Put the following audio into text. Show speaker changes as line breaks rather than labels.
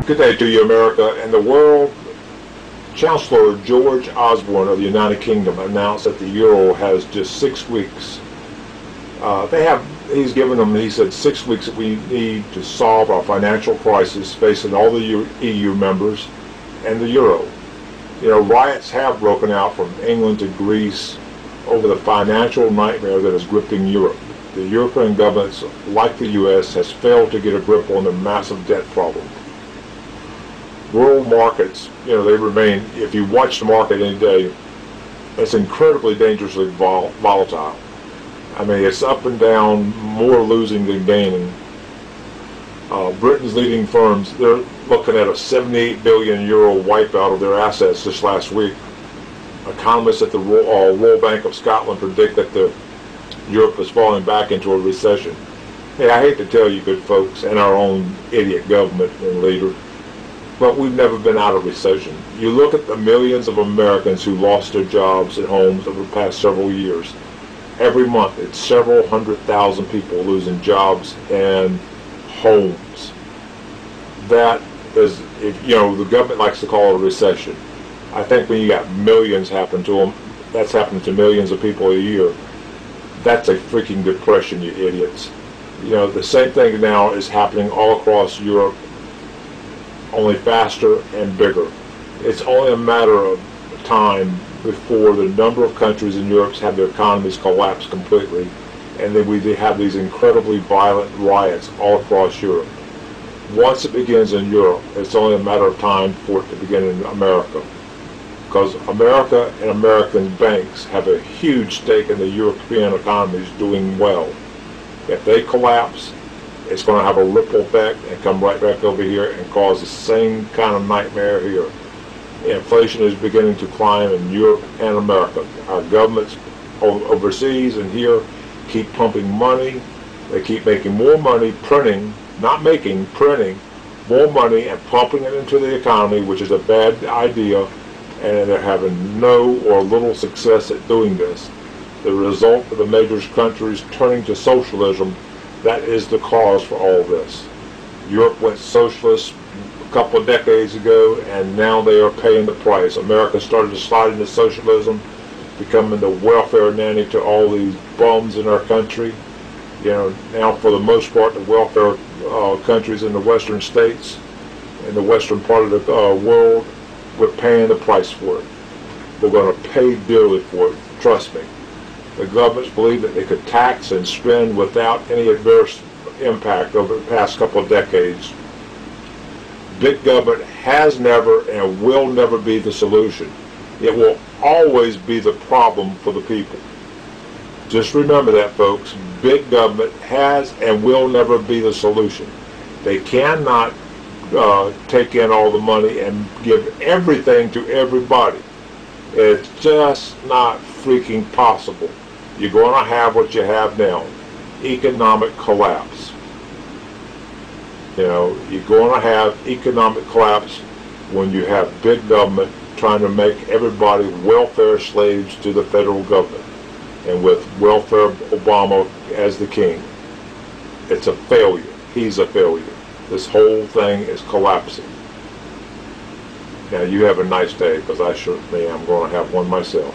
Good day to you, America and the world. Chancellor George Osborne of the United Kingdom announced that the euro has just 6 weeks. He's given them, he said, 6 weeks that we need to solve our financial crisis facing all the EU members and the euro. You know, riots have broken out from England to Greece over the financial nightmare that is gripping Europe. The European governments, like the U.S., has failed to get a grip on the massive debt problem. World markets, you know, they remain, if you watch the market any day, it's incredibly dangerously volatile. I mean, it's up and down, more losing than gaining. Britain's leading firms, they're looking at a 78 billion euro wipeout of their assets this last week. Economists at the Royal Bank of Scotland predict that Europe is falling back into a recession. Hey, I hate to tell you, good folks, and our own idiot government and leader, but we've never been out of recession. You look at the millions of Americans who lost their jobs and homes over the past several years. Every month, it's several 100,000 people losing jobs and homes. That is, you know, the government likes to call it a recession. I think when you got millions happen to them, that's happening to millions of people a year. That's a freaking depression, you idiots. You know, the same thing now is happening all across Europe, only faster and bigger. It's only a matter of time before the number of countries in Europe have their economies collapse completely, and then we have these incredibly violent riots all across Europe. Once it begins in Europe, it's only a matter of time for it to begin in America, because America and American banks have a huge stake in the European economies doing well. If they collapse, it's going to have a ripple effect and come right back over here and cause the same kind of nightmare here. Inflation is beginning to climb in Europe and America. Our governments overseas and here keep pumping money. They keep making more money, printing more money and pumping it into the economy, which is a bad idea, and they're having no or little success at doing this. The result of the major countries turning to socialism, that is the cause for all this. Europe went socialist a couple of decades ago, and now they are paying the price. America started to slide into socialism, becoming the welfare nanny to all these bums in our country. You know, now for the most part, the welfare countries in the western states, in the western part of the world, we're paying the price for it. We're going to pay dearly for it, trust me. The governments believe that they could tax and spend without any adverse impact over the past couple of decades. Big government has never and will never be the solution. It will always be the problem for the people. Just remember that, folks. Big government has and will never be the solution. They cannot take in all the money and give everything to everybody. It's just not freaking possible. You're going to have what you have now, economic collapse. You know, you're going to have economic collapse when you have big government trying to make everybody welfare slaves to the federal government, and with welfare Obama as the king. It's a failure. He's a failure. This whole thing is collapsing. Now you have a nice day, because I certainly am going to have one myself.